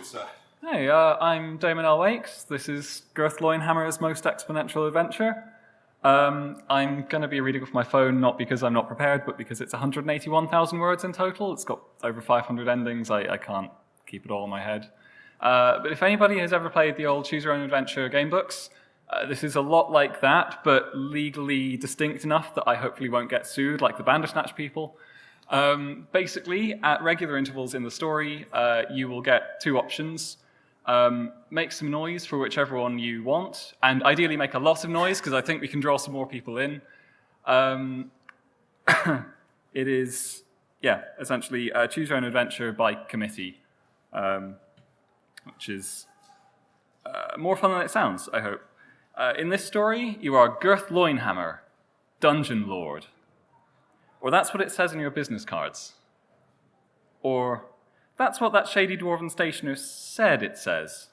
good sir? Hey, I'm Damon L. Wakes. This is Girth Loinhammer's most exponential adventure. I'm going to be reading off my phone, not because I'm not prepared, but because it's 181,000 words in total. It's got over 500 endings. I can't keep it all in my head. But if anybody has ever played the old Choose Your Own Adventure game books, this is a lot like that, but legally distinct enough that I hopefully won't get sued like the Bandersnatch people. Basically, at regular intervals in the story, you will get two options. Make some noise for whichever one you want, and ideally make a lot of noise, because I think we can draw some more people in. It is, essentially Choose Your Own Adventure by committee, which is more fun than it sounds, I hope. In this story, you are Girth Loinhammer, Dungeon Lord. Or that's what it says in your business cards. Or that's what that shady dwarven stationer said it says.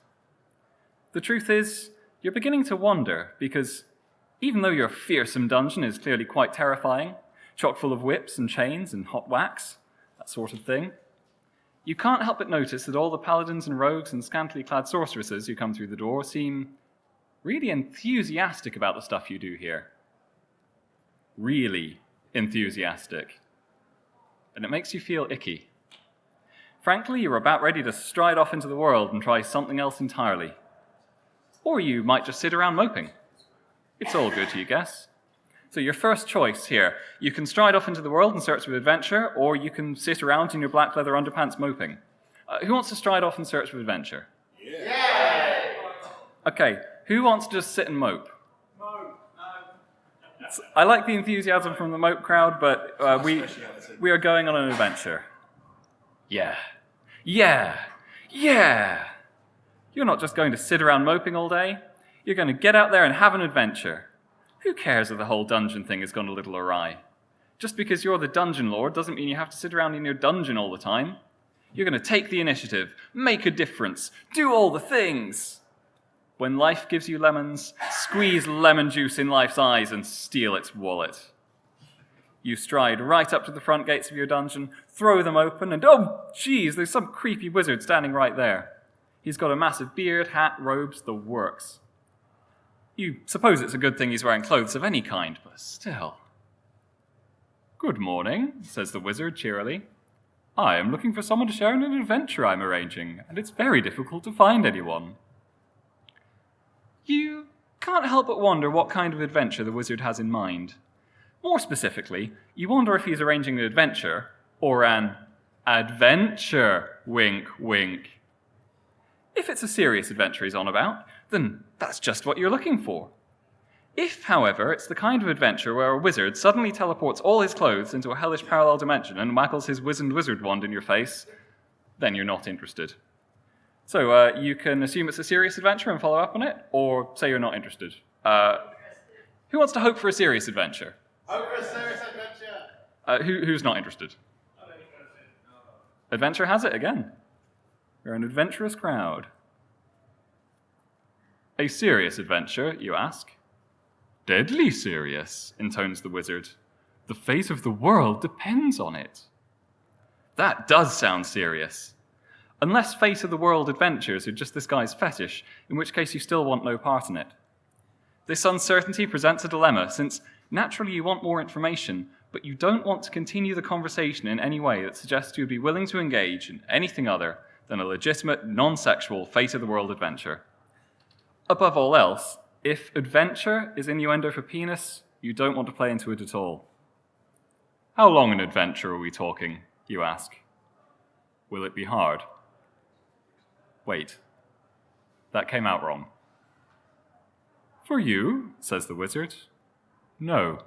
The truth is, you're beginning to wonder, because even though your fearsome dungeon is clearly quite terrifying, chock full of whips and chains and hot wax, that sort of thing, you can't help but notice that all the paladins and rogues and scantily clad sorceresses who come through the door seem really enthusiastic about the stuff you do here. Really enthusiastic. And it makes you feel icky. Frankly, you're about ready to stride off into the world and try something else entirely. Or you might just sit around moping. It's all good, you guess. So your first choice here, you can stride off into the world and search for adventure, or you can sit around in your black leather underpants moping. Who wants to stride off and search for adventure? Yeah! Okay, who wants to just sit and mope? I like the enthusiasm from the mope crowd, but we are going on an adventure. Yeah. You're not just going to sit around moping all day. You're going to get out there and have an adventure. Who cares if the whole dungeon thing has gone a little awry? Just because you're the dungeon lord doesn't mean you have to sit around in your dungeon all the time. You're going to take the initiative, make a difference, do all the things. When life gives you lemons, squeeze lemon juice in life's eyes and steal its wallet. You stride right up to the front gates of your dungeon, throw them open, and oh, geez, there's some creepy wizard standing right there. He's got a massive beard, hat, robes, the works. You suppose it's a good thing he's wearing clothes of any kind, but still. Good morning, says the wizard cheerily. I am looking for someone to share in an adventure I'm arranging, and it's very difficult to find anyone. You can't help but wonder what kind of adventure the wizard has in mind. More specifically, you wonder if he's arranging an adventure or an adventure, wink, wink. If it's a serious adventure he's on about, then that's just what you're looking for. If, however, it's the kind of adventure where a wizard suddenly teleports all his clothes into a hellish parallel dimension and waggles his wizened wizard wand in your face, then you're not interested. So you can assume it's a serious adventure and follow up on it, or say you're not interested. Who wants to hope for a serious adventure? Hope for a serious adventure! Who's not interested? Adventure has it again. You're an adventurous crowd. A serious adventure, you ask? Deadly serious, intones the wizard. The fate of the world depends on it. That does sound serious. Unless fate of the world adventures are just this guy's fetish, in which case you still want no part in it. This uncertainty presents a dilemma, since naturally you want more information, but you don't want to continue the conversation in any way that suggests you'd be willing to engage in anything other than a legitimate, non-sexual fate of the world adventure. Above all else, if adventure is innuendo for penis, you don't want to play into it at all. How long an adventure are we talking, you ask? Will it be hard? Wait, that came out wrong. For you, says the wizard, no.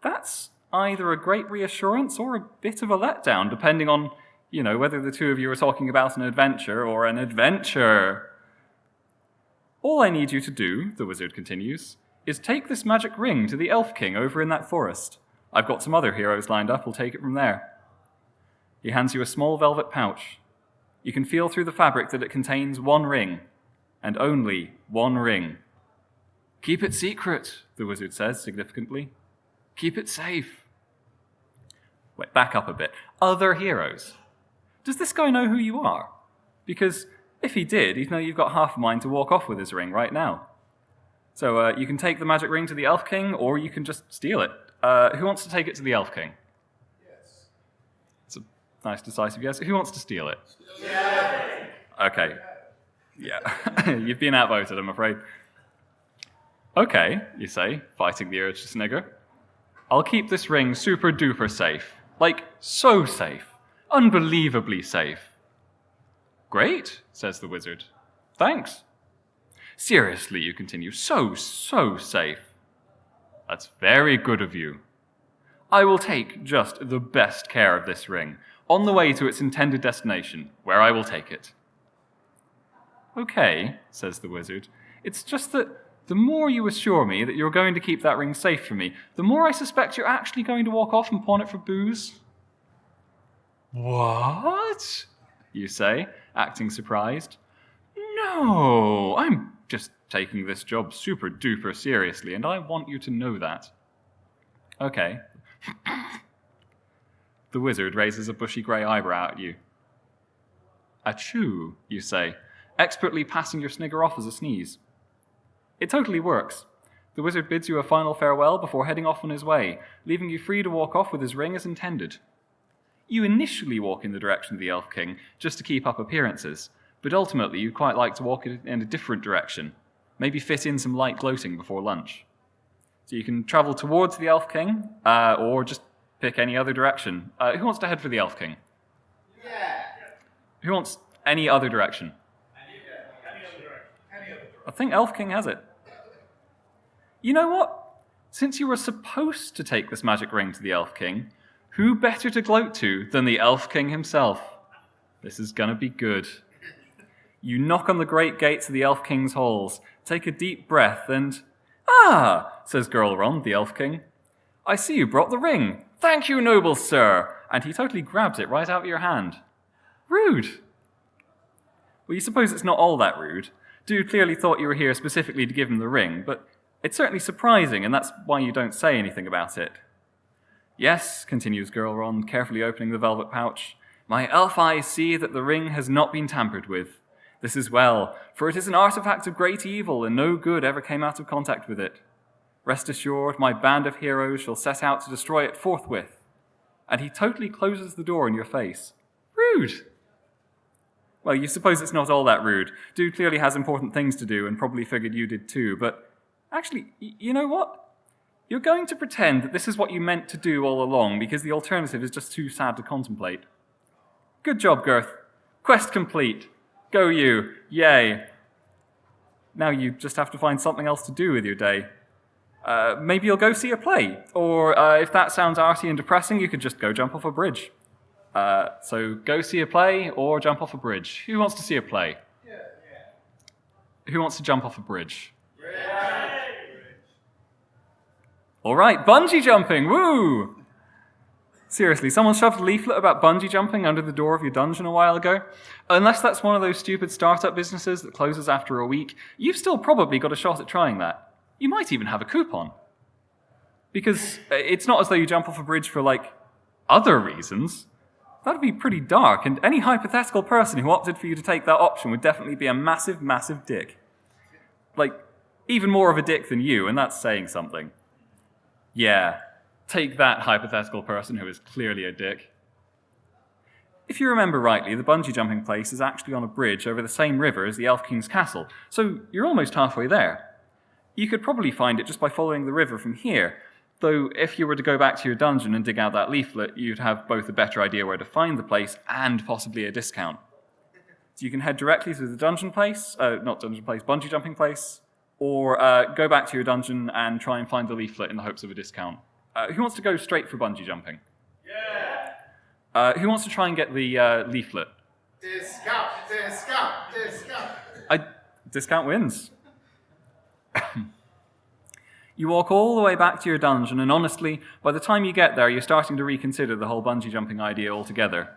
That's either a great reassurance or a bit of a letdown, depending on, whether the two of you are talking about an adventure or an adventure. All I need you to do, the wizard continues, is take this magic ring to the Elf King over in that forest. I've got some other heroes lined up, we'll take it from there. He hands you a small velvet pouch. You can feel through the fabric that it contains one ring, and only one ring. Keep it secret, the wizard says significantly. Keep it safe. Wait, back up a bit. Other heroes. Does this guy know who you are? Because if he did, he'd know you've got half a mind to walk off with his ring right now. So you can take the magic ring to the Elf King, or you can just steal it. Who wants to take it to the Elf King? Yes. It's a nice, decisive yes. Who wants to steal it? Yeah. Okay. Yeah. You've been outvoted, I'm afraid. Okay, you say, fighting the urge to snigger. I'll keep this ring super duper safe. Like, so safe. Unbelievably safe. Great, says the wizard. Thanks. Seriously, you continue, so safe. That's very good of you. I will take just the best care of this ring, on the way to its intended destination, where I will take it. Okay, says the wizard. It's just that the more you assure me that you're going to keep that ring safe for me, the more I suspect you're actually going to walk off and pawn it for booze. What? You say, acting surprised. No, I'm just taking this job super duper seriously, and I want you to know that. Okay. The wizard raises a bushy grey eyebrow at you. Achoo, you say, expertly passing your snigger off as a sneeze. It totally works. The wizard bids you a final farewell before heading off on his way, leaving you free to walk off with his ring as intended. You initially walk in the direction of the Elf King, just to keep up appearances, but ultimately you'd quite like to walk in a different direction, maybe fit in some light gloating before lunch. So you can travel towards the Elf King, or just pick any other direction. Who wants to head for the Elf King? Yeah. Who wants any other direction? Any other direction. I think Elf King has it. You know what? Since you were supposed to take this magic ring to the Elf King, who better to gloat to than the Elf King himself? This is gonna be good. You knock on the great gates of the Elf King's halls, take a deep breath, and... Ah, says Girlron, the Elf King. I see you brought the ring. Thank you, noble sir. And he totally grabs it right out of your hand. Rude. Well, you suppose it's not all that rude. Dude clearly thought you were here specifically to give him the ring, but it's certainly surprising, and that's why you don't say anything about it. Yes, continues Girlron, carefully opening the velvet pouch, my elf eyes see that the ring has not been tampered with. This is well, for it is an artifact of great evil, and no good ever came out of contact with it. Rest assured, my band of heroes shall set out to destroy it forthwith. And he totally closes the door in your face. Rude! Well, you suppose it's not all that rude. Dude clearly has important things to do, and probably figured you did too, but actually, you know what? You're going to pretend that this is what you meant to do all along, because the alternative is just too sad to contemplate. Good job, Girth. Quest complete. Go you. Yay. Now you just have to find something else to do with your day. Maybe you'll go see a play. Or if that sounds arty and depressing, you could just go jump off a bridge. So go see a play or jump off a bridge. Who wants to see a play? Yeah. Who wants to jump off a bridge? Yeah. All right, bungee jumping, woo! Seriously, someone shoved a leaflet about bungee jumping under the door of your dungeon a while ago? Unless that's one of those stupid startup businesses that closes after a week, you've still probably got a shot at trying that. You might even have a coupon. Because it's not as though you jump off a bridge for, other reasons. That'd be pretty dark, and any hypothetical person who opted for you to take that option would definitely be a massive, massive dick. Even more of a dick than you, and that's saying something. Yeah, take that hypothetical person who is clearly a dick. If you remember rightly, the bungee jumping place is actually on a bridge over the same river as the Elf King's castle, so you're almost halfway there. You could probably find it just by following the river from here, though if you were to go back to your dungeon and dig out that leaflet, you'd have both a better idea where to find the place and possibly a discount. So you can head directly through the bungee jumping place, or go back to your dungeon and try and find the leaflet in the hopes of a discount. Who wants to go straight for bungee jumping? Yeah. Who wants to try and get the leaflet? Discount. Discount wins. You walk all the way back to your dungeon, and honestly, by the time you get there, you're starting to reconsider the whole bungee jumping idea altogether.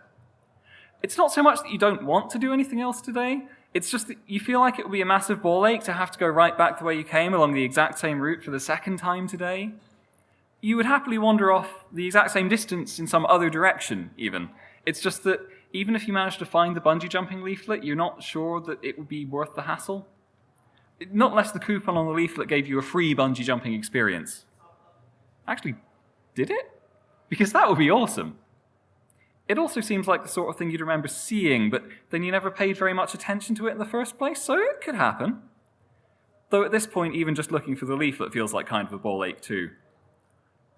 It's not so much that you don't want to do anything else today, it's just that you feel like it would be a massive ball ache to have to go right back the way you came along the exact same route for the second time today. You would happily wander off the exact same distance in some other direction, even. It's just that even if you managed to find the bungee jumping leaflet, you're not sure that it would be worth the hassle. Not unless the coupon on the leaflet gave you a free bungee jumping experience. Actually, did it? Because that would be awesome. It also seems like the sort of thing you'd remember seeing, but then you never paid very much attention to it in the first place, so it could happen. Though at this point, even just looking for the leaflet feels like kind of a ball ache too.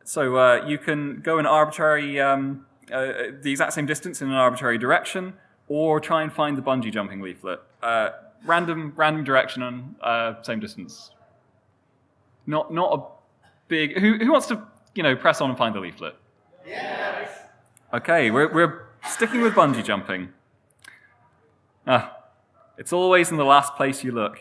So you can go in arbitrary, the exact same distance in an arbitrary direction, or try and find the bungee jumping leaflet. Random direction and same distance. Not a big. Who wants to press on and find the leaflet? Yes. Okay, we're sticking with bungee jumping. It's always in the last place you look.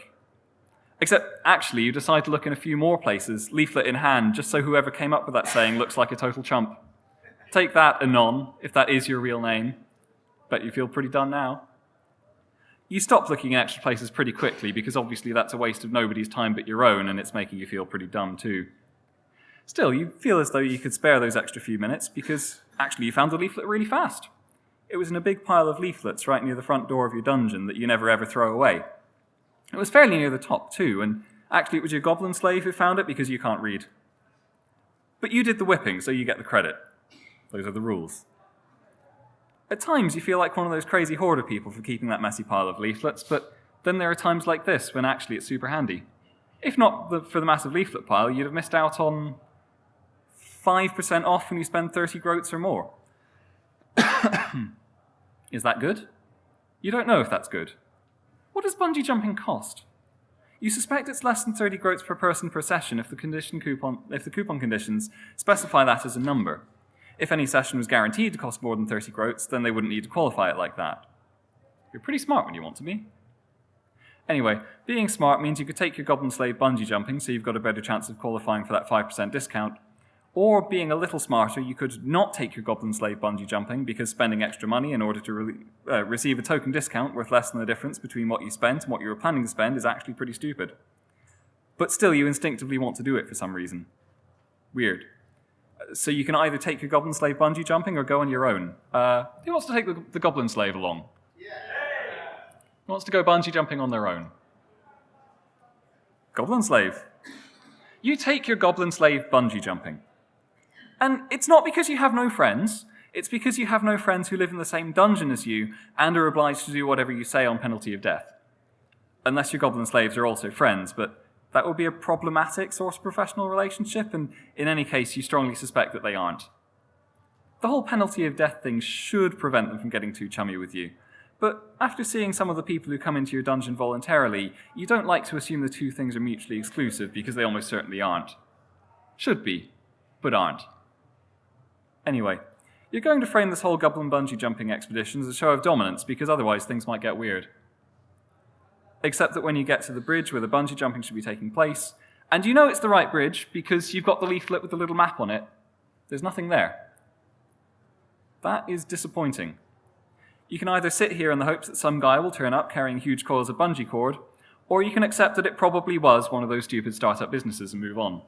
Except, actually, you decide to look in a few more places, leaflet in hand, just so whoever came up with that saying looks like a total chump. Take that, Anon, if that is your real name. Bet you feel pretty done now. You stop looking in extra places pretty quickly, because obviously that's a waste of nobody's time but your own, and it's making you feel pretty dumb too. Still, you feel as though you could spare those extra few minutes, because actually you found the leaflet really fast. It was in a big pile of leaflets right near the front door of your dungeon that you never ever throw away. It was fairly near the top too, and actually it was your goblin slave who found it because you can't read. But you did the whipping, so you get the credit. Those are the rules. At times you feel like one of those crazy hoarder people for keeping that messy pile of leaflets, but then there are times like this when actually it's super handy. If not for the massive leaflet pile, you'd have missed out on 5% off when you spend 30 groats or more. Is that good? You don't know if that's good. What does bungee jumping cost? You suspect it's less than 30 groats per person per session if the coupon conditions specify that as a number. If any session was guaranteed to cost more than 30 groats, then they wouldn't need to qualify it like that. You're pretty smart when you want to be. Anyway, being smart means you could take your goblin slave bungee jumping, so you've got a better chance of qualifying for that 5% discount. Or, being a little smarter, you could not take your goblin slave bungee jumping, because spending extra money in order to receive a token discount worth less than the difference between what you spent and what you were planning to spend is actually pretty stupid. But still, you instinctively want to do it for some reason. Weird. So you can either take your goblin slave bungee jumping or go on your own. Who wants to take the goblin slave along? Yeah. Who wants to go bungee jumping on their own? Goblin slave. You take your goblin slave bungee jumping. And it's not because you have no friends, it's because you have no friends who live in the same dungeon as you and are obliged to do whatever you say on penalty of death. Unless your goblin slaves are also friends, but that would be a problematic sort of professional relationship, and in any case, you strongly suspect that they aren't. The whole penalty of death thing should prevent them from getting too chummy with you, but after seeing some of the people who come into your dungeon voluntarily, you don't like to assume the two things are mutually exclusive, because they almost certainly aren't. Should be, but aren't. Anyway, you're going to frame this whole goblin bungee jumping expedition as a show of dominance, because otherwise things might get weird. Except that when you get to the bridge where the bungee jumping should be taking place, and you know it's the right bridge because you've got the leaflet with the little map on it, there's nothing there. That is disappointing. You can either sit here in the hopes that some guy will turn up carrying huge coils of bungee cord, or you can accept that it probably was one of those stupid startup businesses and move on.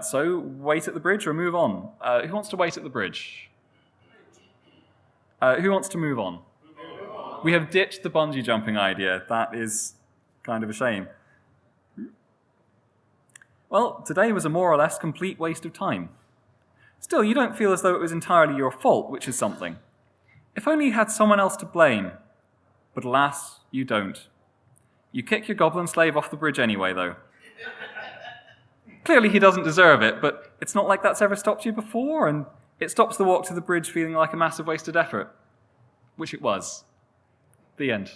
So, wait at the bridge or move on? Who wants to wait at the bridge? Who wants to move on? We have ditched the bungee jumping idea. That is kind of a shame. Well, today was a more or less complete waste of time. Still, you don't feel as though it was entirely your fault, which is something. If only you had someone else to blame. But alas, you don't. You kick your goblin slave off the bridge anyway, though. Clearly he doesn't deserve it, but it's not like that's ever stopped you before, and it stops the walk to the bridge feeling like a massive wasted effort. Which it was. The end.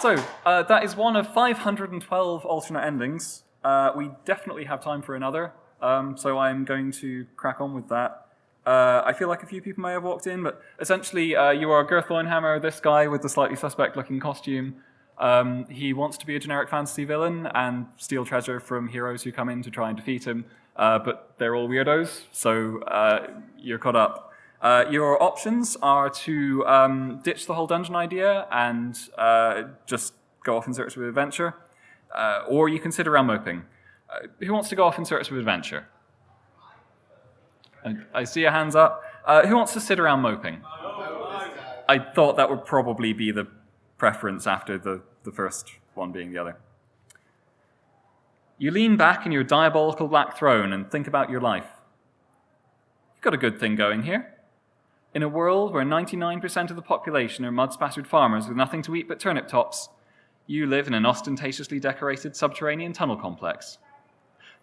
So, that is one of 512 alternate endings. We definitely have time for another, so I'm going to crack on with that. I feel like a few people may have walked in, but essentially you are Girth Loinhammer, this guy with the slightly suspect-looking costume. He wants to be a generic fantasy villain and steal treasure from heroes who come in to try and defeat him, but they're all weirdos, so you're caught up. Your options are to ditch the whole dungeon idea and just go off in search of adventure, or you can sit around moping. Who wants to go off in search of adventure? I see your hands up. Who wants to sit around moping? I thought that would probably be the preference after the first one being the other. You lean back in your diabolical black throne and think about your life. You've got a good thing going here. In a world where 99% of the population are mud-spattered farmers with nothing to eat but turnip tops, you live in an ostentatiously decorated subterranean tunnel complex.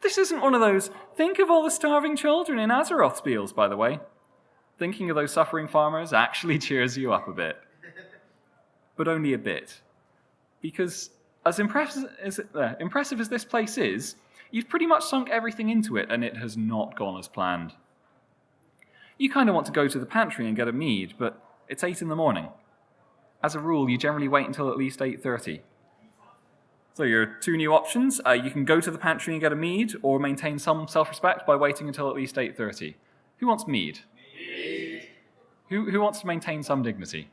This isn't one of those, think of all the starving children in Azeroth spiels, by the way. Thinking of those suffering farmers actually cheers you up a bit. But only a bit. Because as impressive as this place is, you've pretty much sunk everything into it, and it has not gone as planned. You kind of want to go to the pantry and get a mead, but it's 8 in the morning. As a rule, you generally wait until at least 8:30. So your two new options, you can go to the pantry and get a mead, or maintain some self-respect by waiting until at least 8:30. Who wants mead? Mead. Who wants to maintain some dignity?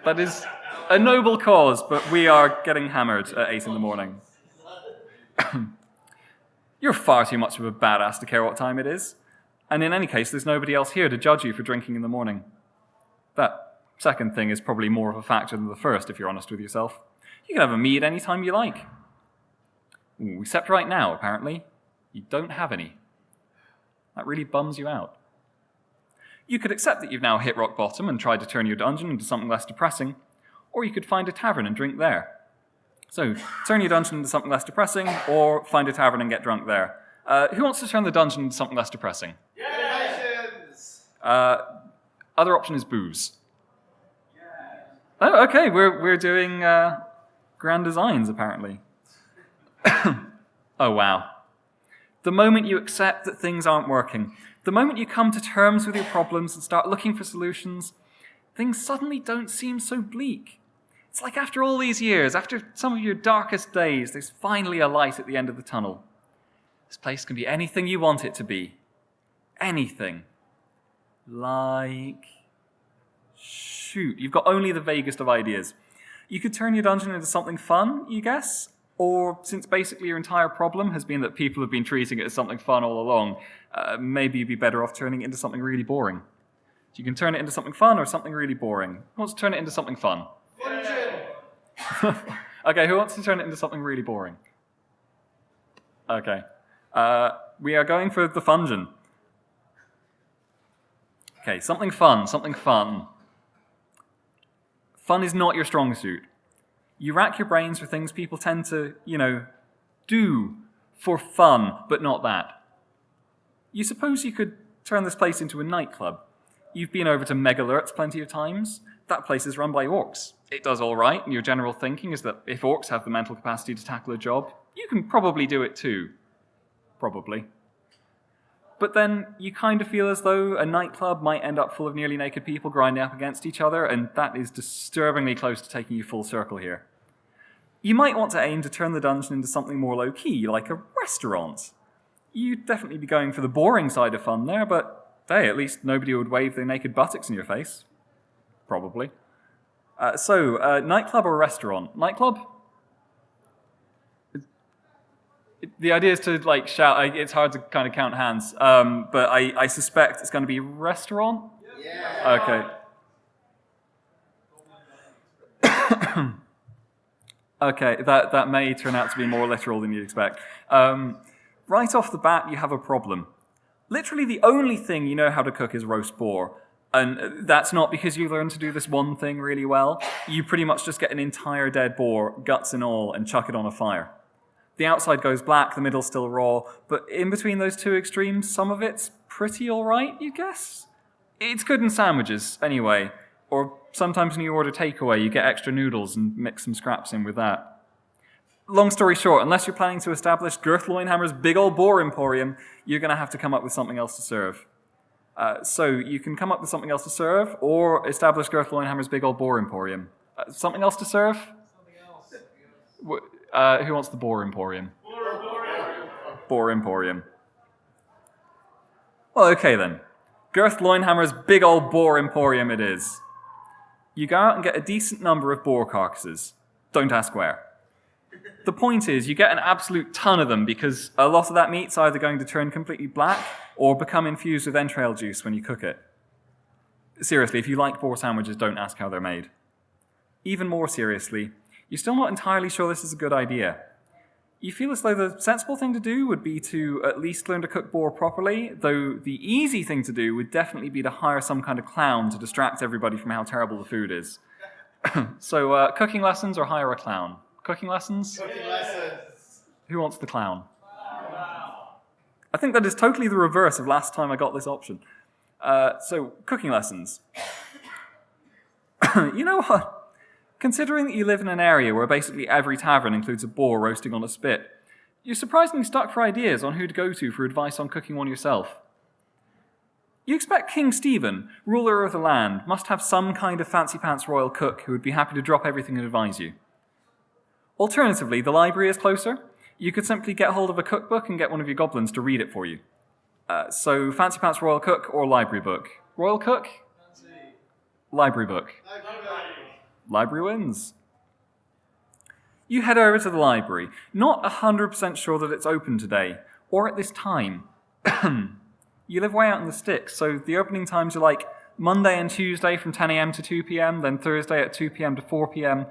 That is a noble cause, but we are getting hammered at 8 in the morning. You're far too much of a badass to care what time it is. And in any case, there's nobody else here to judge you for drinking in the morning. That second thing is probably more of a factor than the first, if you're honest with yourself. You can have a mead any time you like. Except right now, apparently. You don't have any. That really bums you out. You could accept that you've now hit rock bottom and tried to turn your dungeon into something less depressing, or you could find a tavern and drink there. So, turn your dungeon into something less depressing, or find a tavern and get drunk there. Who wants to turn the dungeon into something less depressing? Yes! Other option is booze. Oh, okay, we're doing grand designs, apparently. Oh, wow. The moment you accept that things aren't working, the moment you come to terms with your problems and start looking for solutions, things suddenly don't seem so bleak. It's like after all these years, after some of your darkest days, there's finally a light at the end of the tunnel. This place can be anything you want it to be. Anything. Like... Shoot, you've got only the vaguest of ideas. You could turn your dungeon into something fun, you guess? Or, since basically your entire problem has been that people have been treating it as something fun all along, maybe you'd be better off turning it into something really boring. So you can turn it into something fun or something really boring. Who wants to turn it into something fun? Okay, who wants to turn it into something really boring? Okay. We are going for the Fungin. Okay, something fun, something fun. Fun is not your strong suit. You rack your brains for things people tend to, do for fun, but not that. You suppose you could turn this place into a nightclub. You've been over to Megalurts plenty of times. That place is run by orcs. It does all right, and your general thinking is that if orcs have the mental capacity to tackle a job, you can probably do it too. Probably. But then you kind of feel as though a nightclub might end up full of nearly naked people grinding up against each other, and that is disturbingly close to taking you full circle here. You might want to aim to turn the dungeon into something more low-key, like a restaurant. You'd definitely be going for the boring side of fun there, but hey, at least nobody would wave their naked buttocks in your face. Probably. Nightclub or restaurant? Nightclub? The idea is to shout. It's hard to kind of count hands, but I suspect it's going to be restaurant. Yeah. Okay. Okay, that may turn out to be more literal than you'd expect. Right off the bat, you have a problem. Literally, the only thing you know how to cook is roast boar, and that's not because you learned to do this one thing really well. You pretty much just get an entire dead boar, guts and all, and chuck it on a fire. The outside goes black, the middle's still raw, but in between those two extremes, some of it's pretty alright, you guess? It's good in sandwiches, anyway. Or sometimes when you order takeaway, you get extra noodles and mix some scraps in with that. Long story short, unless you're planning to establish Girth Loinhammer's big old boar emporium, you're going to have to come up with something else to serve. So you can come up with something else to serve, or establish Girth Loinhammer's big old boar emporium. Something else to serve? Who wants the boar emporium? Boar emporium. Well, okay then. Girth Loinhammer's big old boar emporium it is. You go out and get a decent number of boar carcasses. Don't ask where. The point is, you get an absolute ton of them because a lot of that meat's either going to turn completely black or become infused with entrail juice when you cook it. Seriously, if you like boar sandwiches, don't ask how they're made. Even more seriously, you're still not entirely sure this is a good idea. You feel as though the sensible thing to do would be to at least learn to cook boar properly, though the easy thing to do would definitely be to hire some kind of clown to distract everybody from how terrible the food is. So, cooking lessons or hire a clown? Cooking lessons? Cooking lessons. Who wants the clown? I think that is totally the reverse of last time I got this option. So, cooking lessons. You know what? Considering that you live in an area where basically every tavern includes a boar roasting on a spit, you're surprisingly stuck for ideas on who to go to for advice on cooking one yourself. You expect King Stephen, ruler of the land, must have some kind of fancy-pants royal cook who would be happy to drop everything and advise you. Alternatively, the library is closer. You could simply get hold of a cookbook and get one of your goblins to read it for you. So, fancy-pants royal cook or library book? Royal cook? Fancy. Library book. Library. Library wins. You head over to the library, not 100% sure that it's open today, or at this time. You live way out in the sticks, so the opening times are like Monday and Tuesday from 10 a.m. to 2 p.m., then Thursday at 2 p.m. to 4 p.m.,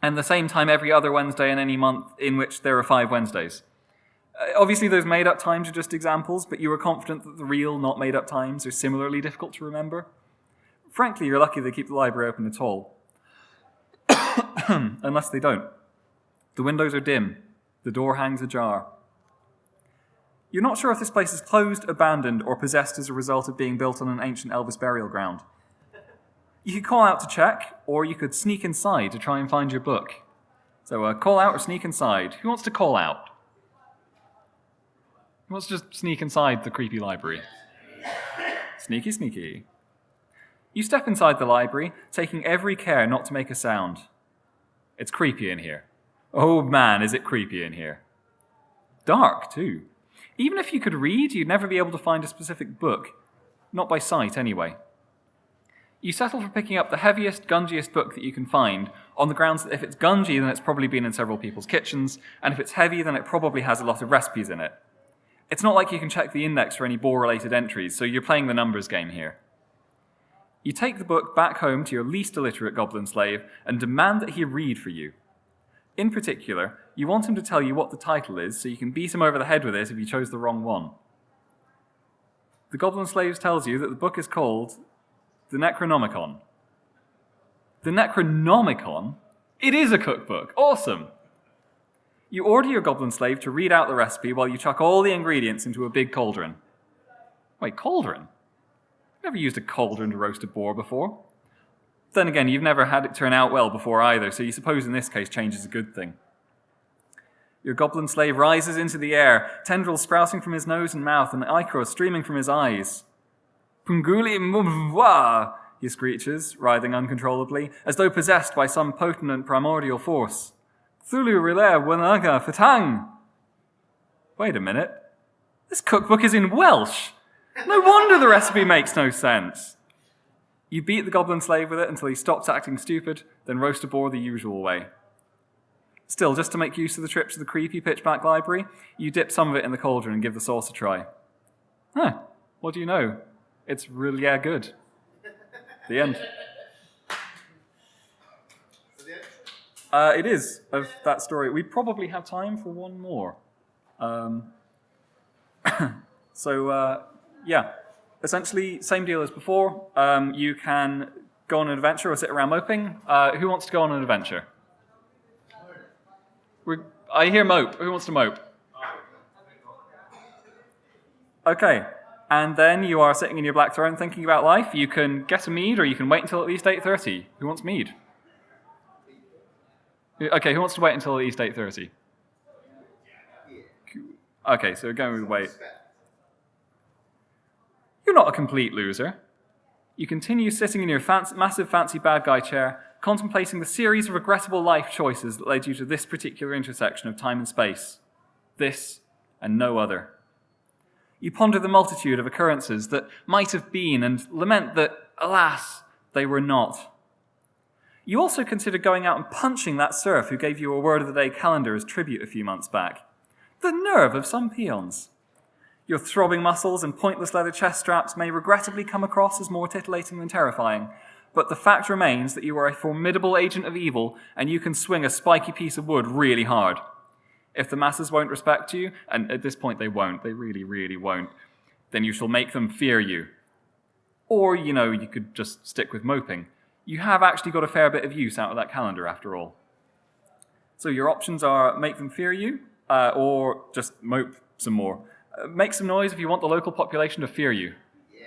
and the same time every other Wednesday in any month in which there are 5 Wednesdays. Obviously, those made-up times are just examples, but you were confident that the real, not made-up times are similarly difficult to remember. Frankly, you're lucky they keep the library open at all. Unless they don't. The windows are dim. The door hangs ajar. You're not sure if this place is closed, abandoned, or possessed as a result of being built on an ancient Elvis burial ground. You could call out to check, or you could sneak inside to try and find your book. So call out or sneak inside. Who wants to call out? Who wants to just sneak inside the creepy library? Sneaky, sneaky. You step inside the library, taking every care not to make a sound. It's creepy in here. Oh man, is it creepy in here. Dark, too. Even if you could read, you'd never be able to find a specific book. Not by sight, anyway. You settle for picking up the heaviest, gungiest book that you can find, on the grounds that if it's gungy, then it's probably been in several people's kitchens, and if it's heavy, then it probably has a lot of recipes in it. It's not like you can check the index for any boar-related entries, so you're playing the numbers game here. You take the book back home to your least illiterate goblin slave and demand that he read for you. In particular, you want him to tell you what the title is so you can beat him over the head with it if you chose the wrong one. The goblin slave tells you that the book is called The Necronomicon. The Necronomicon? It is a cookbook! Awesome! You order your goblin slave to read out the recipe while you chuck all the ingredients into a big cauldron. Wait, cauldron? Never used a cauldron to roast a boar before. Then again, you've never had it turn out well before either, so you suppose in this case change is a good thing. Your goblin slave rises into the air, tendrils sprouting from his nose and mouth, and ichor streaming from his eyes. Punguli mumwa, he screeches, writhing uncontrollably, as though possessed by some potent and primordial force. Thulu rile wanaga fatang. Wait a minute. This cookbook is in Welsh. No wonder the recipe makes no sense. You beat the goblin slave with it until he stops acting stupid, then roast a boar the usual way. Still, just to make use of the trip to the creepy pitch-black library, you dip some of it in the cauldron and give the sauce a try. Huh, what do you know? It's really good. The end. It is, of that story. We probably have time for one more. Yeah, essentially, same deal as before. You can go on an adventure or sit around moping. Who wants to go on an adventure? I hear mope. Who wants to mope? Okay, and then you are sitting in your black throne thinking about life. You can get a mead or you can wait until at least 8:30. Who wants mead? Okay, who wants to wait until at least 8:30? Okay, so we're going with wait. You're not a complete loser. You continue sitting in your massive fancy bad guy chair, contemplating the series of regrettable life choices that led you to this particular intersection of time and space. This and no other. You ponder the multitude of occurrences that might have been and lament that, alas, they were not. You also considered going out and punching that serf who gave you a word of the day calendar as tribute a few months back. The nerve of some peons. Your throbbing muscles and pointless leather chest straps may regrettably come across as more titillating than terrifying, but the fact remains that you are a formidable agent of evil and you can swing a spiky piece of wood really hard. If the masses won't respect you, and at this point they won't, they really, really won't, then you shall make them fear you. Or, you could just stick with moping. You have actually got a fair bit of use out of that calendar after all. So your options are make them fear you, or just mope some more. Make some noise if you want the local population to fear you. Yeah.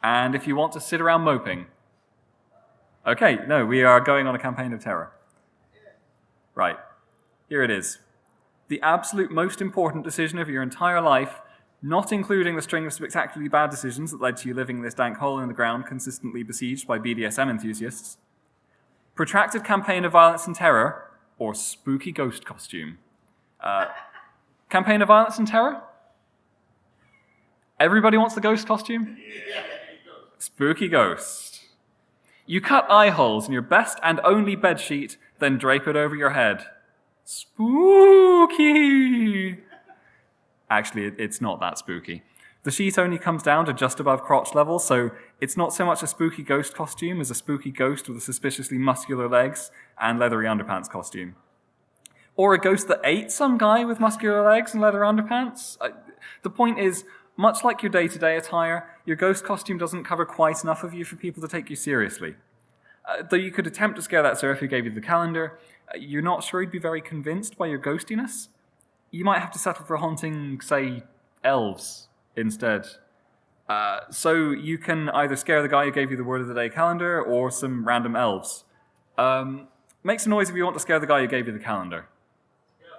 And if you want to sit around moping. Okay, no, we are going on a campaign of terror. Right, here it is. The absolute most important decision of your entire life, not including the string of spectacularly bad decisions that led to you living in this dank hole in the ground consistently besieged by BDSM enthusiasts. Protracted campaign of violence and terror, or spooky ghost costume. Campaign of violence and terror? Everybody wants the ghost costume? Yeah. Spooky ghost. You cut eye holes in your best and only bedsheet, then drape it over your head. Spooky! Actually, it's not that spooky. The sheet only comes down to just above crotch level, so it's not so much a spooky ghost costume as a spooky ghost with suspiciously muscular legs and leathery underpants costume. Or a ghost that ate some guy with muscular legs and leather underpants. The point is, much like your day-to-day attire, your ghost costume doesn't cover quite enough of you for people to take you seriously. Though you could attempt to scare that serf who gave you the calendar, you're not sure he'd be very convinced by your ghostiness. You might have to settle for haunting, say, elves instead. So you can either scare the guy who gave you the word of the day calendar or some random elves. Make some noise if you want to scare the guy who gave you the calendar. Scare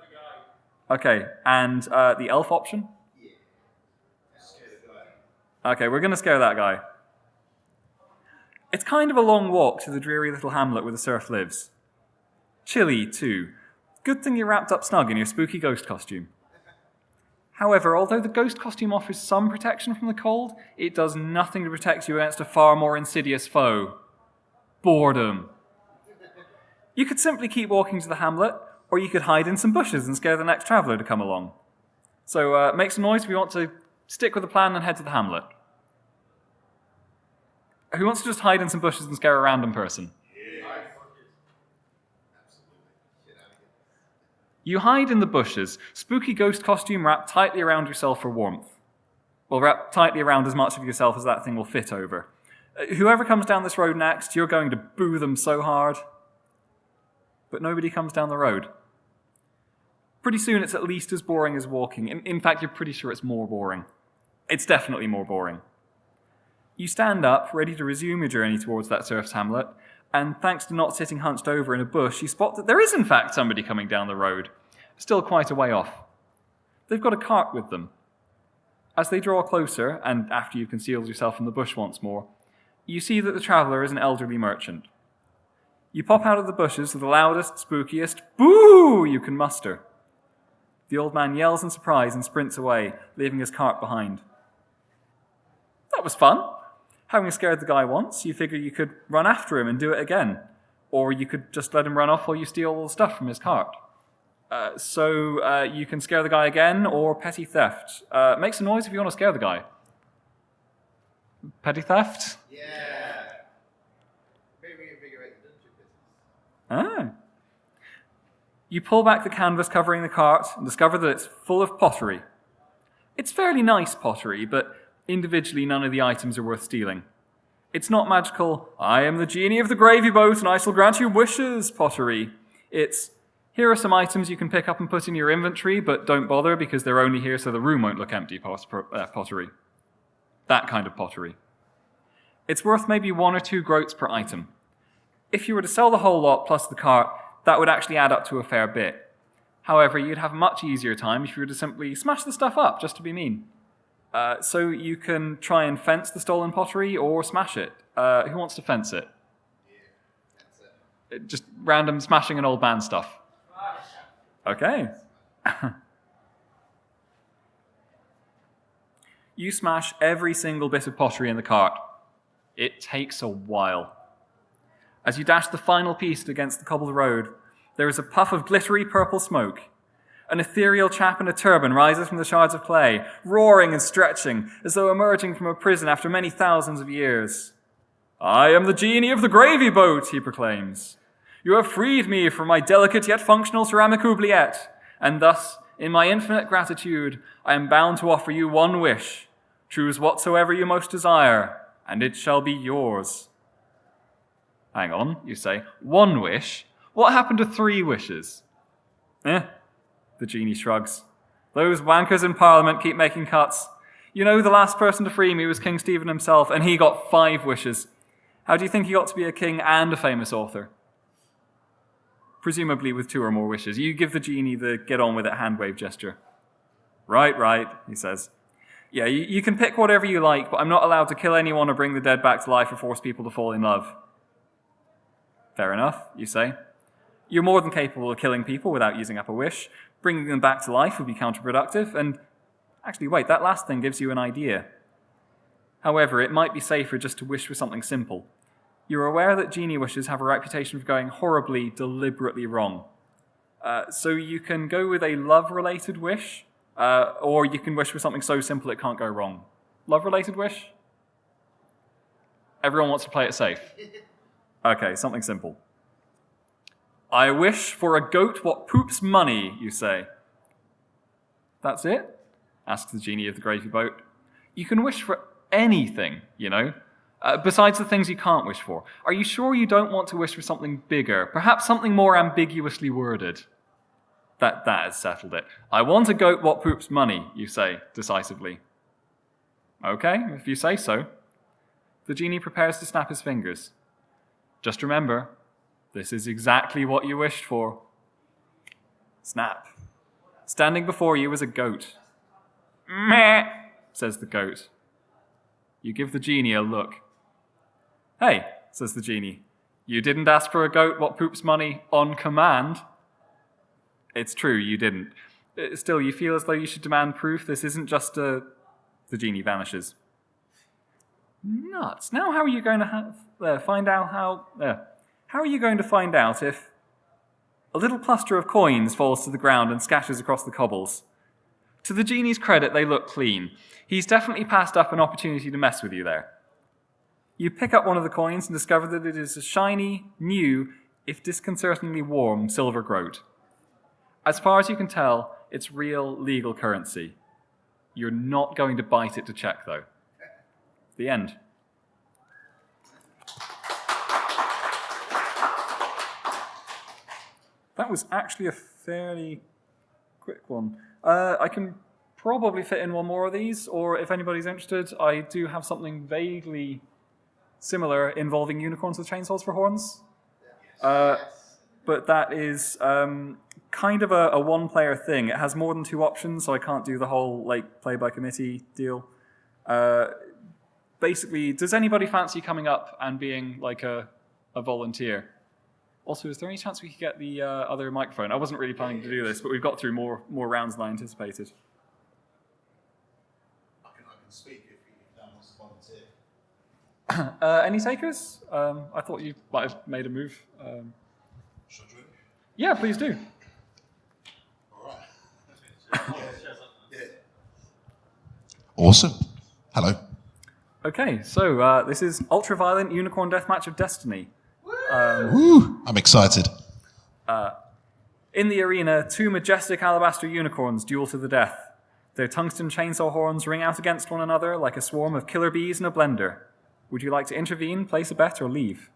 the guy. Okay, and the elf option? Yeah. Scare the guy. Okay, we're going to scare that guy. It's kind of a long walk to the dreary little hamlet where the serf lives. Chilly, too. Good thing you're wrapped up snug in your spooky ghost costume. However, although the ghost costume offers some protection from the cold, it does nothing to protect you against a far more insidious foe. Boredom. You could simply keep walking to the hamlet, or you could hide in some bushes and scare the next traveller to come along. So make some noise if you want to stick with the plan and head to the hamlet. Who wants to just hide in some bushes and scare a random person? You hide in the bushes, spooky ghost costume wrapped tightly around yourself for warmth. Well, wrap tightly around as much of yourself as that thing will fit over. Whoever comes down this road next, you're going to boo them so hard. But nobody comes down the road. Pretty soon it's at least as boring as walking. In fact, you're pretty sure it's more boring. It's definitely more boring. You stand up, ready to resume your journey towards that serf's hamlet, and thanks to not sitting hunched over in a bush, you spot that there is in fact somebody coming down the road, still quite a way off. They've got a cart with them. As they draw closer, and after you've concealed yourself in the bush once more, you see that the traveller is an elderly merchant. You pop out of the bushes with the loudest, spookiest boo you can muster. The old man yells in surprise and sprints away, leaving his cart behind. That was fun. Having scared the guy once, you figure you could run after him and do it again. Or you could just let him run off while you steal all the stuff from his cart. So you can scare the guy again, or petty theft. Make some noise if you want to scare the guy. Petty theft? Yeah. Maybe reinvigorate the dungeon business. Ah. You pull back the canvas covering the cart and discover that it's full of pottery. It's fairly nice pottery, but individually none of the items are worth stealing. It's not magical, I am the genie of the gravy boat and I shall grant you wishes pottery. It's, here are some items you can pick up and put in your inventory, but don't bother because they're only here so the room won't look empty pottery. That kind of pottery. It's worth maybe 1 or 2 groats per item. If you were to sell the whole lot plus the cart, that would actually add up to a fair bit. However, you'd have a much easier time if you were to simply smash the stuff up, just to be mean. So you can try and fence the stolen pottery or smash it. Who wants to fence it? Yeah, just random smashing an old man stuff. Okay. You smash every single bit of pottery in the cart. It takes a while. As you dash the final piece against the cobbled road, there is a puff of glittery purple smoke. An ethereal chap in a turban rises from the shards of clay, roaring and stretching, as though emerging from a prison after many thousands of years. "I am the genie of the gravy boat," he proclaims. "You have freed me from my delicate yet functional ceramic oubliette, and thus, in my infinite gratitude, I am bound to offer you one wish. Choose whatsoever you most desire, and it shall be yours." Hang on, you say. One wish? What happened to 3 wishes? The genie shrugs. Those wankers in Parliament keep making cuts. You know, the last person to free me was King Stephen himself, and he got 5 wishes. How do you think he got to be a king and a famous author? Presumably with 2 or more wishes. You give the genie the get-on-with-it hand-wave gesture. Right, he says. Yeah, you can pick whatever you like, but I'm not allowed to kill anyone or bring the dead back to life or force people to fall in love. Fair enough, you say. You're more than capable of killing people without using up a wish. Bringing them back to life would be counterproductive, and actually, wait, that last thing gives you an idea. However, it might be safer just to wish for something simple. You're aware that genie wishes have a reputation for going horribly, deliberately wrong. So you can go with a love-related wish, or you can wish for something so simple it can't go wrong. Love-related wish? Everyone wants to play it safe. Okay, something simple. I wish for a goat what poops money, you say. That's it? Asks the genie of the gravy boat. You can wish for anything, you know, besides the things you can't wish for. Are you sure you don't want to wish for something bigger, perhaps something more ambiguously worded? That has settled it. I want a goat what poops money, you say, decisively. Okay, if you say so. The genie prepares to snap his fingers. Just remember, this is exactly what you wished for. Snap. Standing before you is a goat. Meh, says the goat. You give the genie a look. Hey, says the genie, you didn't ask for a goat what poops money on command. It's true, you didn't. Still, you feel as though you should demand proof this isn't just a... The genie vanishes. Nuts. Now how are you going to find out how are you going to find out if a little cluster of coins falls to the ground and scatters across the cobbles? To the genie's credit, they look clean. He's definitely passed up an opportunity to mess with you there. You pick up one of the coins and discover that it is a shiny, new, if disconcertingly warm, silver groat. As far as you can tell, it's real legal currency. You're not going to bite it to check, though. The end. That was actually a fairly quick one. I can probably fit in one more of these, or if anybody's interested, I do have something vaguely similar involving unicorns with chainsaws for horns. But that is kind of a one-player thing. It has more than 2 options, so I can't do the whole play-by-committee deal. Basically, does anybody fancy coming up and being a volunteer? Also, is there any chance we could get the other microphone? I wasn't really planning to do this, but we've got through more rounds than I anticipated. I can speak if no one wants to volunteer. Any takers? I thought you might have made a move. Should I drink? Yeah, please do. All right. Yeah. Awesome. Hello. Okay, so this is Ultraviolent Unicorn Deathmatch of Destiny. Woo! I'm excited. In the arena, 2 majestic alabaster unicorns duel to the death. Their tungsten chainsaw horns ring out against one another like a swarm of killer bees in a blender. Would you like to intervene, place a bet, or leave?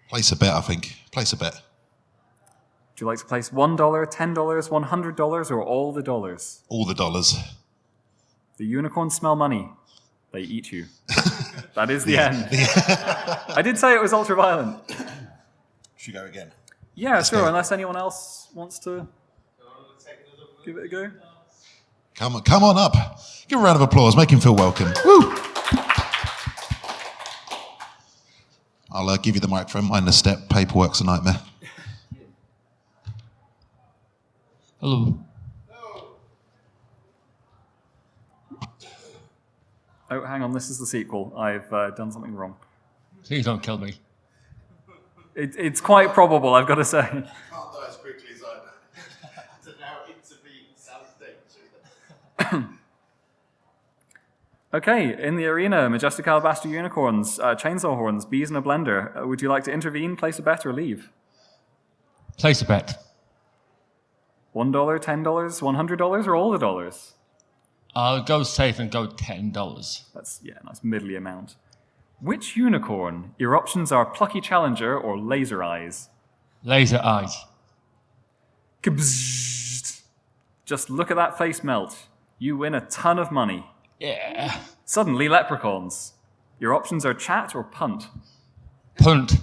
Place a bet, I think. Place a bet. Would you like to place $1, $10, $100, or all the dollars? All the dollars. The unicorns smell money. They eat you. That is the end. I did say it was ultra-violent. Should we go again? Yeah, Let's sure, go. unless anyone else wants to give it a go. Come on up. Give a round of applause. Make him feel welcome. Woo! I'll give you the microphone. Mind the step. Paperwork's a nightmare. Hello. Oh, hang on, this is the sequel. I've done something wrong. Please don't kill me. It's quite probable, I've got to say. Can't die as quickly as I do. To now intervene sounds dangerous. Okay, in the arena, majestic alabaster unicorns, chainsaw horns, bees in a blender. Would you like to intervene, place a bet, or leave? Place a bet. $1, $10, $100, or all the dollars? I'll go safe and go $10. That's, yeah, a nice middly amount. Which unicorn? Your options are Plucky Challenger or Laser Eyes. Laser eyes. Kabzzzt. Just look at that face melt. You win a ton of money. Yeah. Suddenly, leprechauns. Your options are Chat or Punt. Punt.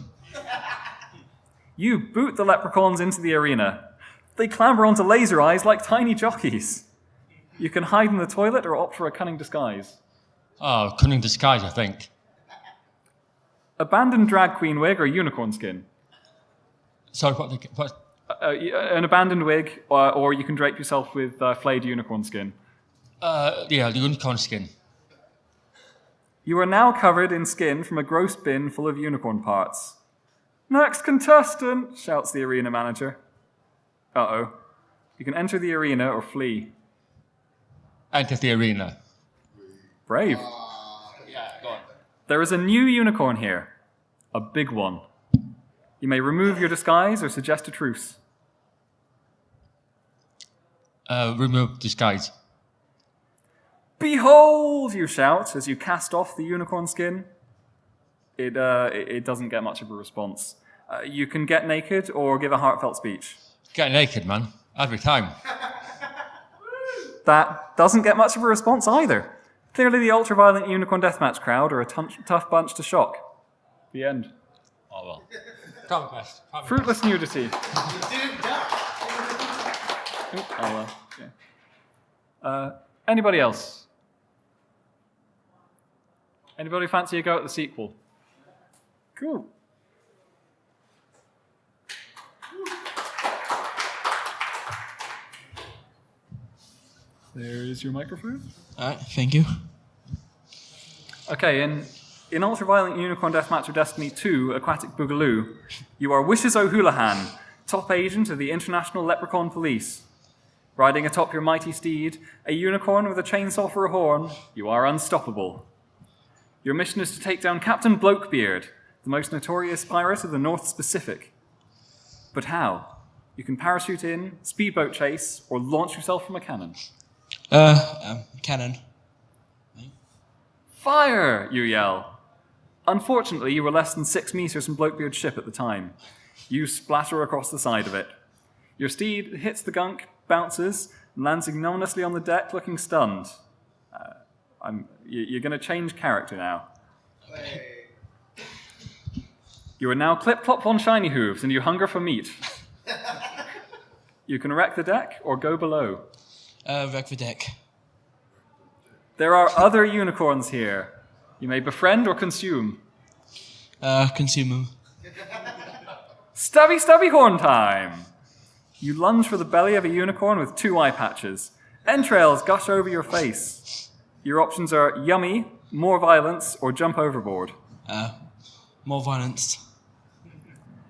You boot the leprechauns into the arena. They clamber onto Laser Eyes like tiny jockeys. You can hide in the toilet or opt for a cunning disguise. Oh, cunning disguise, I think. Abandoned drag queen wig or unicorn skin? Sorry, what? An abandoned wig, or you can drape yourself with flayed unicorn skin. Yeah, the unicorn skin. You are now covered in skin from a gross bin full of unicorn parts. Next contestant, shouts the arena manager. Uh-oh. You can enter the arena or flee. Enter the arena. Brave. Yeah, go on. There is a new unicorn here. A big one. You may remove your disguise or suggest a truce. Remove disguise. Behold, you shout as you cast off the unicorn skin. It doesn't get much of a response. You can get naked or give a heartfelt speech. Get naked, man. Every time. That doesn't get much of a response either. Clearly the ultra-violent unicorn deathmatch crowd are a tough bunch to shock. The end. Oh, well. Conquest. Fruitless nudity. You didn't die. Anybody else? Anybody fancy a go at the sequel? Cool. There is your microphone. Alright, thank you. Okay, in Ultraviolent Unicorn Deathmatch of Destiny 2, Aquatic Boogaloo, you are Wishes O'Houlihan, top agent of the International Leprechaun Police. Riding atop your mighty steed, a unicorn with a chainsaw for a horn, you are unstoppable. Your mission is to take down Captain Blokebeard, the most notorious pirate of the North Pacific. But how? You can parachute in, speedboat chase, or launch yourself from a cannon. Cannon. Fire! You yell. Unfortunately, you were less than 6 meters from Blokebeard's ship at the time. You splatter across the side of it. Your steed hits the gunk, bounces, and lands ignominiously on the deck looking stunned. You're going to change character now. You are now Clip-Clop von Shiny Hooves, and you hunger for meat. You can wreck the deck or go below. Wreck the deck. There are other unicorns here. You may befriend or consume. Consume them. Stubby horn time! You lunge for the belly of a unicorn with 2 eye patches. Entrails gush over your face. Your options are yummy, more violence, or jump overboard. More violence.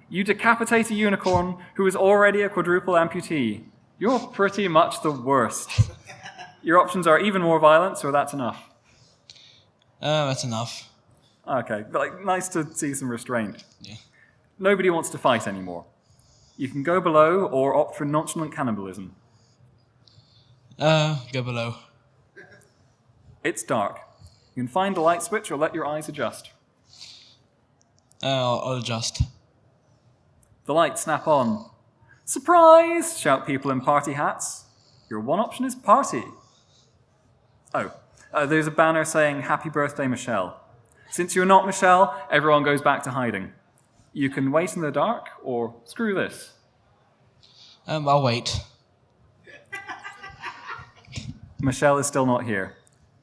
You decapitate a unicorn who is already a quadruple amputee. You're pretty much the worst. Your options are even more violence, or that's enough. That's enough. Okay, but nice to see some restraint. Yeah. Nobody wants to fight anymore. You can go below or opt for nonchalant cannibalism. Go below. It's dark. You can find a light switch or let your eyes adjust. I'll adjust. The lights snap on. Surprise! Shout people in party hats. Your one option is party. There's a banner saying, Happy Birthday, Michelle. Since you're not Michelle, everyone goes back to hiding. You can wait in the dark, or screw this. I'll wait. Michelle is still not here.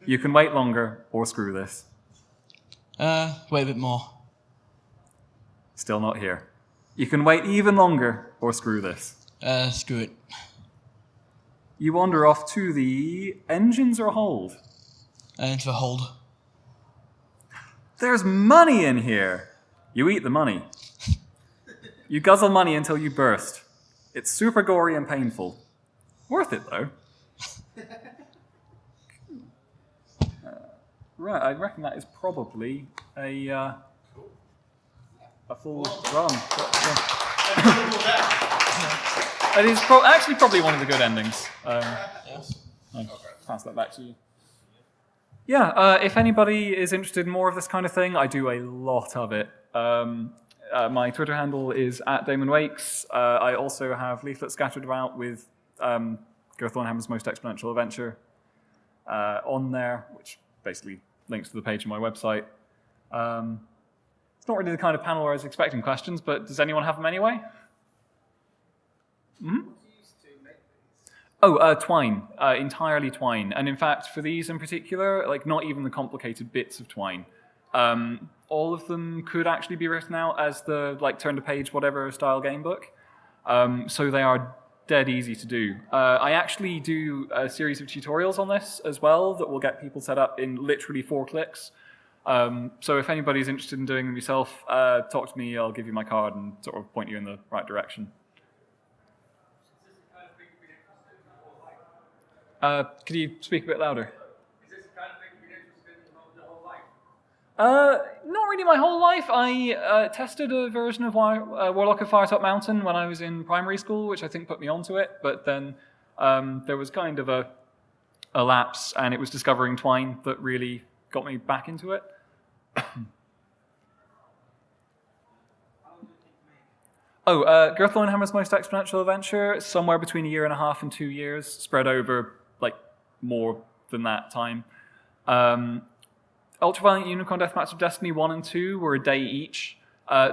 You can wait longer, or screw this. Wait a bit more. Still not here. You can wait even longer, or screw this. Screw it. You wander off to the engines or hold. Into the hold. There's money in here. You eat the money. You guzzle money until you burst. It's super gory and painful. Worth it, though. Right, I reckon that is probably a full run. It is actually probably one of the good endings. I'll pass that back to you. Yeah, if anybody is interested in more of this kind of thing, I do a lot of it. My Twitter handle is @DamonWakes. I also have leaflets scattered about with Girth Loinhammer's Most Exponential Adventure on there, which basically links to the page on my website. It's not really the kind of panel where I was expecting questions, but does anyone have them anyway? Mm-hmm. Oh, twine, entirely twine. And in fact, for these in particular, like not even the complicated bits of twine. All of them could actually be written out as the like turn to page whatever style game book. So they are dead easy to do. I actually do a series of tutorials on this as well that will get people set up in literally 4 clicks. So if anybody's interested in doing them yourself, talk to me, I'll give you my card and sort of point you in the right direction. Could you speak a bit louder? Is this the kind of thing you've been interested in your whole life? Not really my whole life. I tested a version of Warlock of Firetop Mountain when I was in primary school, which I think put me onto it. But then there was kind of a lapse, and it was discovering twine that really got me back into it. Girth Loinhammer's Most Exponential Adventure, somewhere between 1.5 years and 2 years, spread over like more than that time. Ultraviolent Unicorn Deathmatch of Destiny 1 and 2 were a day each.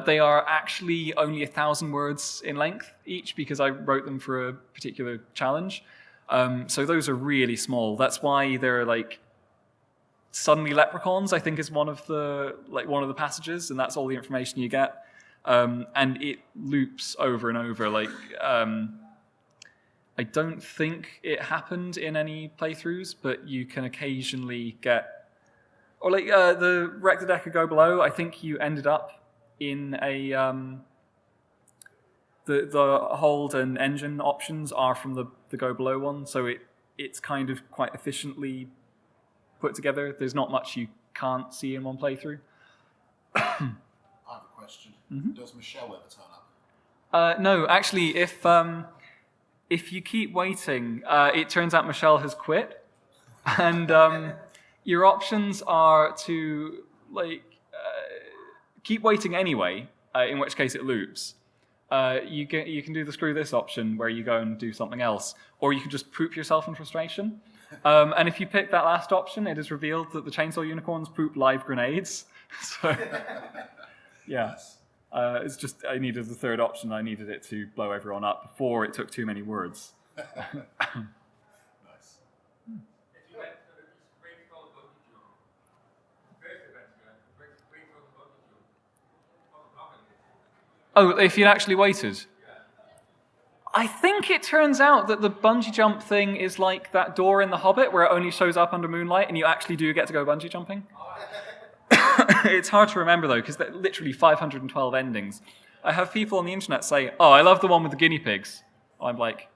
They are actually only 1,000 words in length each because I wrote them for a particular challenge. So those are really small. That's why they're like suddenly leprechauns, I think is one of the passages, and that's all the information you get. And it loops over and over. Like, I don't think it happened in any playthroughs, but you can occasionally get, or like the Wreck the Decker Go Below. I think you ended up in a the hold and engine options are from the Go Below one, so it's kind of quite efficiently put together. There's not much you can't see in one playthrough. I have a question. Mm-hmm. Does Michelle ever turn up? No, actually, if you keep waiting, it turns out Michelle has quit, and your options are to keep waiting anyway, in which case it loops. You can do the screw this option where you go and do something else, or you can just poop yourself in frustration. And if you pick that last option, it is revealed that the chainsaw unicorns poop live grenades. So, yeah. It's just, I needed the third option. I needed it to blow everyone up before it took too many words. Nice. If you went to the great called bungee jump, first adventure, great called bungee jump, what happened? Oh, if you'd actually waited? I think it turns out that the bungee jump thing is like that door in The Hobbit where it only shows up under moonlight and you actually do get to go bungee jumping. It's hard to remember though, because there are literally 512 endings. I have people on the internet say, "Oh, I love the one with the guinea pigs." I'm like,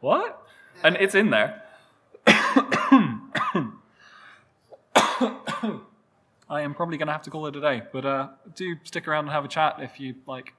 what? And it's in there. I am probably going to have to call it a day, but do stick around and have a chat if you like.